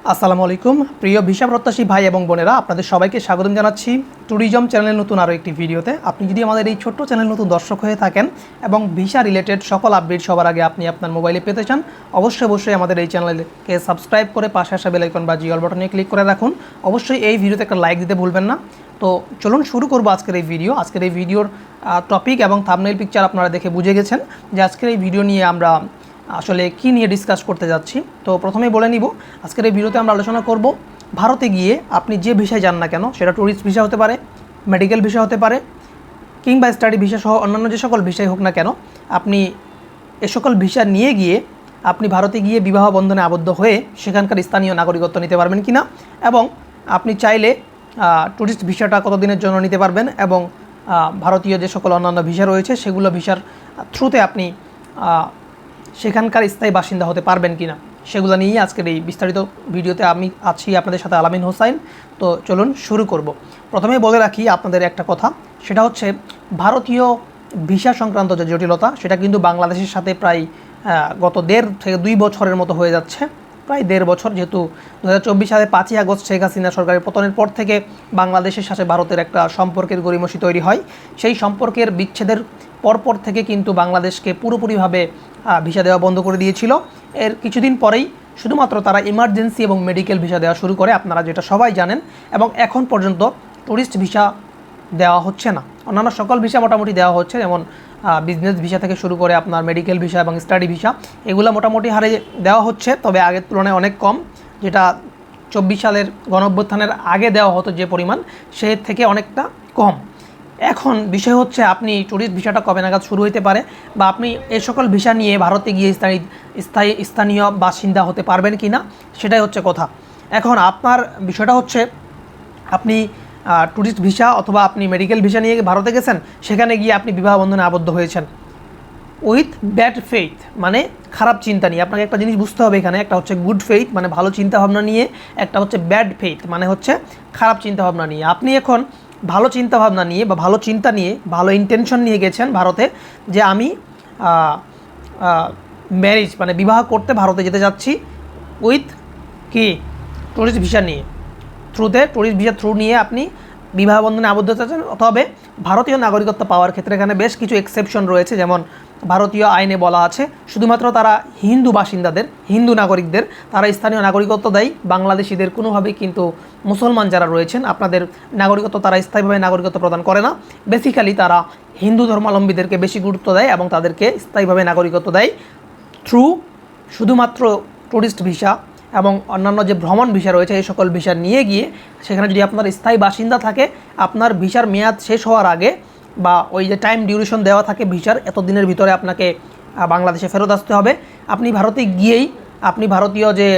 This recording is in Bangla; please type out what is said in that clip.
আসসালামু আলাইকুম প্রিয় ভিসা প্রত্যাশী ভাই এবং বোনেরা, আপনাদের সবাইকে স্বাগতম জানাচ্ছি ট্যুরিজম চ্যানেলের নতুন আরও একটি ভিডিওতে। আপনি যদি আমাদের এই ছোট্ট চ্যানেল নতুন দর্শক হয়ে থাকেন এবং ভিসা রিলেটেড সকল আপডেট সবার আগে আপনি আপনার মোবাইলে পেতে চান, অবশ্যই আমাদের এই চ্যানেলকে সাবস্ক্রাইব করে পাশে আসা বেল আইকন বা জিঅল বাটনে ক্লিক করে রাখুন। অবশ্যই এই ভিডিওতে একটা লাইক দিতে ভুলবেন না। তো চলুন শুরু করবো আজকের এই ভিডিও। আজকের এই ভিডিওর টপিক এবং থাম্বনেইল পিকচার আপনারা দেখে বুঝে গেছেন যে আজকের এই ভিডিও নিয়ে আমরা আসলে কি নিয়ে ডিসকাস করতে যাচ্ছি। তো প্রথমেই বলে নিব, আজকের এই ভিডিওতে আমরা আলোচনা করব ভারতে গিয়ে আপনি যে ভিসায় যান না কেন, সেটা ট্যুরিস্ট ভিসা হতে পারে, মেডিকেল ভিসা হতে পারে, কিংবা স্টাডি ভিসা সহ অন্যান্য যে সকল ভিসাই হোক না কেন, আপনি এ সকল ভিসা নিয়ে গিয়ে আপনি ভারতে গিয়ে বিবাহ বন্ধনে আবদ্ধ হয়ে সেখানকার স্থানীয় নাগরিকত্ব নিতে পারবেন কিনা, এবং আপনি চাইলে ট্যুরিস্ট ভিসাটা কতদিনের জন্য নিতে পারবেন, এবং ভারতীয় যে সকল অন্যান্য ভিসা রয়েছে সেগুলো ভিসার থ্রুতে আপনি সেখানকার স্থায়ী বাসিন্দা হতে পারবেন কিনা, সেগুলো নিয়েই আজকের এই বিস্তারিত ভিডিওতে আমি আছি আপনাদের সাথে আলামিন হোসাইন। তো চলুন শুরু করব। প্রথমে বলে রাখি আপনাদের একটা কথা, সেটা হচ্ছে ভারতীয় ভিসা সংক্রান্ত যে জটিলতা, সেটা কিন্তু বাংলাদেশের সাথে প্রায় গত 1.5 থেকে 2 বছরের মতো হয়ে যাচ্ছে। প্রায় 1.5 বছর, যেহেতু 2024 সালে 5ই আগস্ট শেখ হাসিনা সরকারের পতনের পর থেকে বাংলাদেশের সাথে ভারতের একটা সম্পর্কের গড়িমসি তৈরি হয়। সেই সম্পর্কের বিচ্ছেদের পরপর থেকে কিন্তু বাংলাদেশকে পুরোপুরিভাবে ভিসা দেওয়া বন্ধ করে দিয়েছিল। এর কিছুদিন পরেই শুধুমাত্র তারা ইমার্জেন্সি এবং মেডিকেল ভিসা দেওয়া শুরু করে, আপনারা যেটা সবাই জানেন, এবং এখন পর্যন্ত ট্যুরিস্ট ভিসা দেওয়া হচ্ছে না। অন্যান্য সকল ভিসা মোটামুটি দেওয়া হচ্ছে, যেমন বিজনেস ভিসা থেকে শুরু করে আপনার মেডিকেল ভিসা এবং স্টাডি ভিসা, এগুলো মোটামুটি হারে দেওয়া হচ্ছে, তবে আগের তুলনায় অনেক কম। যেটা 24 সালের গণঅভ্যুত্থানের আগে দেওয়া হতো যে পরিমাণ, সে থেকে অনেকটা কম। এখন বিষয় হচ্ছে আপনি ট্যুরিস্ট ভিসাটা কবে নাগাদ শুরু হতে পারে, বা আপনি এই সকল ভিসা নিয়ে ভারতে গিয়ে স্থানীয় বাসিন্দা হতে পারবেন কি না, সেটাই হচ্ছে কথা। এখন আপনার বিষয়টা হচ্ছে, আপনি ট্যুরিস্ট ভিসা অথবা আপনি মেডিকেল ভিসা নিয়ে ভারতে গেছেন, সেখানে গিয়ে আপনি বিবাহ বন্ধনে আবদ্ধ হয়েছেন উইথ ব্যাড ফেইথ, মানে খারাপ চিন্তা নিয়ে। আপনাকে একটা জিনিস বুঝতে হবে এখানে, একটা হচ্ছে গুড ফেইথ মানে ভালো চিন্তাভাবনা নিয়ে, একটা হচ্ছে ব্যাড ফেইথ মানে হচ্ছে খারাপ চিন্তাভাবনা নিয়ে। আপনি এখন ভালো চিন্তাভাবনা নিয়ে বা ভালো চিন্তা নিয়ে, ভালো ইন্টেনশন নিয়ে গেছেন ভারতে, যে আমি ম্যারেজ মানে বিবাহ করতে ভারতে যেতে যাচ্ছি উইথ কি ট্যুরিস্ট ভিসা নিয়ে, ট্যুরিস্ট ভিসা থ্রু নিয়ে আপনি বিবাহ বন্ধনে আবদ্ধ হচ্ছেন। তবে ভারতীয় নাগরিকত্ব পাওয়ার ক্ষেত্রে এখানে বেশ কিছু এক্সেপশন রয়েছে, যেমন ভারতীয় আইনে বলা আছে শুধুমাত্র তারা হিন্দু বাসিন্দাদের, হিন্দু নাগরিকদের তারা স্থানীয় নাগরিকত্ব দেয়। বাংলাদেশিদের কোনোভাবেই কিন্তু মুসলমান যারা রয়েছেন আপনাদের নাগরিকত্ব তারা স্থায়ীভাবে নাগরিকত্ব প্রদান করে না। বেসিক্যালি তারা হিন্দু ধর্মাবলম্বীদেরকে বেশি গুরুত্ব দেয় এবং তাদেরকে স্থায়ীভাবে নাগরিকত্ব দেয় থ্রু শুধুমাত্র ট্যুরিস্ট ভিসা এবং অন্যান্য যে ভ্রমণ ভিসা রয়েছে, এই সকল ভিসা নিয়ে গিয়ে সেখানে যদি আপনার স্থায়ী বাসিন্দা থাকে, আপনার ভিসার মেয়াদ শেষ হওয়ার আগে বা ওই যে টাইম ডিউরেশন দেওয়া থাকে ভিসার, এত দিনের ভিতরে আপনাকে বাংলাদেশে ফেরত আসতে হবে। আপনি ভারতে গিয়েই আপনি ভারতীয় যে